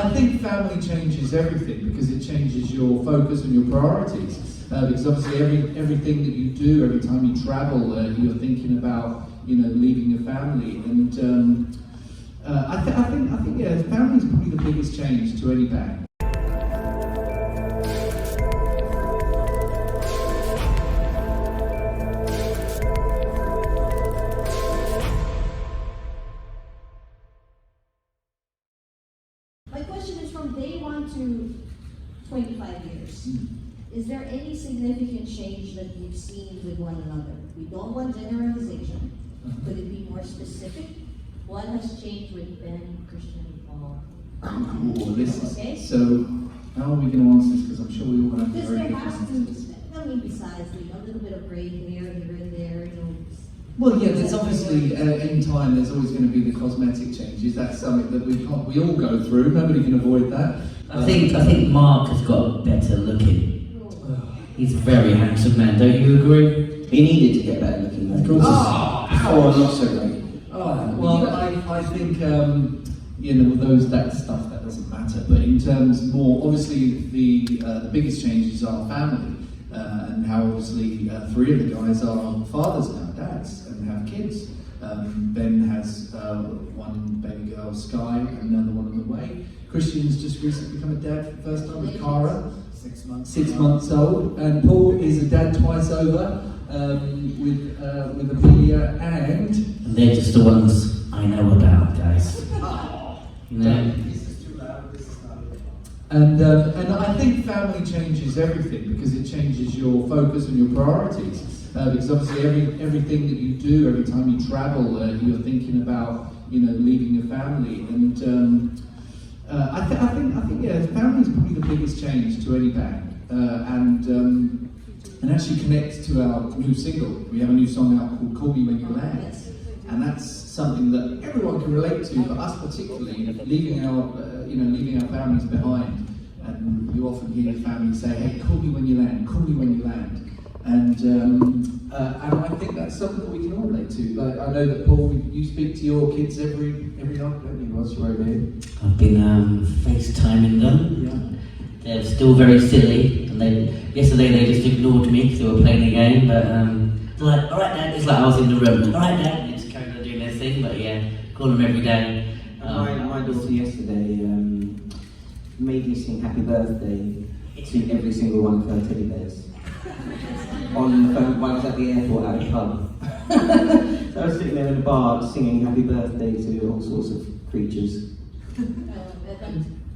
I think family changes everything because it changes your focus and your priorities. Because obviously everything that you do, every time you travel, you're thinking about leaving your family. And I think yeah, family is probably the biggest change to any band. My question is from day 1 to 25 years. Is there any significant change that you've seen with one another? We don't want generalization. Could it be more specific? What has changed with Ben, Christian, and Paul? Cool. Okay. So, how are we going to answer this? Because I'm sure we all have Because very there different has answers. besides a little bit of gray hair here and there, Well, yeah, there's obviously, in time, there's always going to be the cosmetic changes. That's something that we all go through. Nobody can avoid that. I think Mark has got better looking. He's a very handsome man, don't you agree? He needed to get better looking. Of course. Oh, not so great. Well, I think, that stuff, that doesn't matter. But in terms more, obviously, the biggest changes are family. And how obviously 3 of the guys are fathers now, dads, and have kids. Ben has one baby girl, Sky, and another one on the way. Christian's just recently become a dad for the first time with Cara, 6 months old. And Paul is a dad twice over with Amelia, and they're just the ones I know about, guys. And I think family changes everything because it changes your focus and your priorities. Because obviously everything that you do, every time you travel, you're thinking about leaving your family. And I think yeah, family is probably the biggest change to any band. And actually connects to our new single. We have a new song out called "Call Me When You Land," and that's something that everyone can relate to, but us particularly, leaving our families behind. And you often hear your family say, "Hey, call me when you land, call me when you land." And I think that's something that we can all relate to. Like, I know that Paul, you speak to your kids every night, don't you? Whilst you're over here. I've been FaceTiming them. Yeah. They're still very silly. And yesterday they just ignored me because they were playing a game. But they're like, "All right, Dad." It's like I was in the room. "All right, Dad." It's kind of doing their thing. But yeah, call them every day. My daughter yesterday made me sing "Happy Birthday" to every single one of her teddy bears. On the phone, when I was at the airport at a pub. So I was sitting there in a bar singing "Happy Birthday" to all sorts of creatures.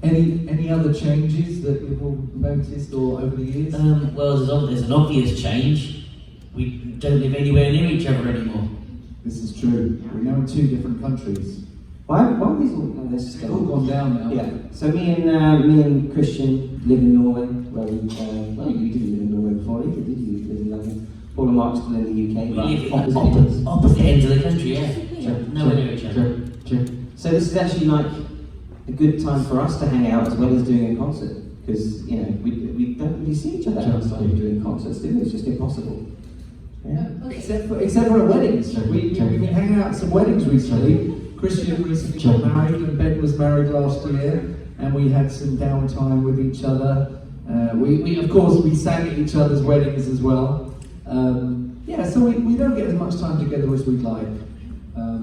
Any other changes that you've all noticed or over the years? Well, there's an obvious change. We don't live anywhere near each other anymore. This is true. We're now in 2 different countries. Why are these all? No, let's just They've go. all gone down now. Yeah. So me and Christian live in Norway. Well, you didn't live in Norway before, did you? You live in London. Paul and Mark's still in the UK. We but live in opposite ends of the country, yeah. Nowhere near each other. So this is actually like a good time for us to hang out as well as doing a concert, because we don't really see each other outside of doing concerts, do we? It's just impossible. Yeah. Except for at weddings. We've been hanging out at some weddings recently. Christian recently got married, and Ben was married last year, and we had some downtime with each other. We of course sang at each other's weddings as well. So we don't get as much time together as we'd like.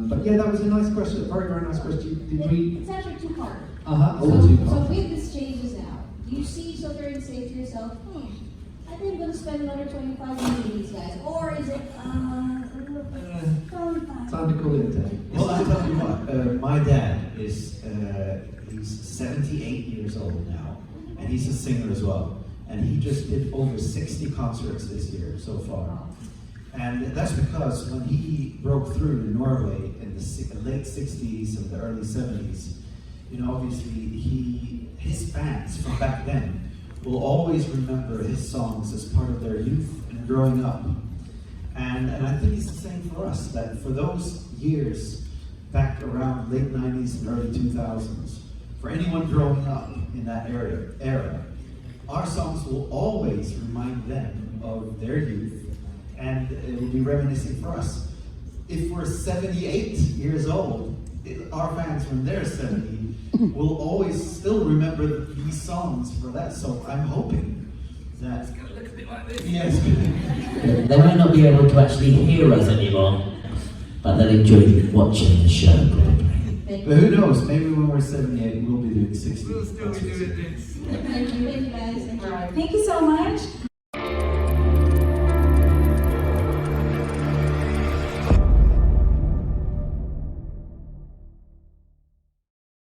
But yeah, that was a nice question, a very, very nice question. It's actually 2-part. Two-part. So with these changes now, do you see each other and say to yourself, I think I'm going to spend another 25 years with these guys? Or is it, time to call it a day. Well, I tell you what, my dad is, he's 78 years old now, and he's a singer as well. And he just did over 60 concerts this year so far. And that's because when he broke through in Norway in the late 60s and the early 70s, obviously his fans from back then will always remember his songs as part of their youth and growing up. And I think it's the same for us, that for those years back around late 90s and early 2000s, for anyone growing up in that era, our songs will always remind them of their youth, and it will be reminiscing for us. If we're 78 years old, our fans when they're 70 will always still remember these songs for that. So I'm hoping that. It's gonna look a bit like this. Yes. They might not be able to actually hear us anymore, but they'll enjoy watching the show probably. But who knows? Maybe when we're 78, we'll be doing 60. We'll still be doing this. Thank you, guys. All right. Thank you so much.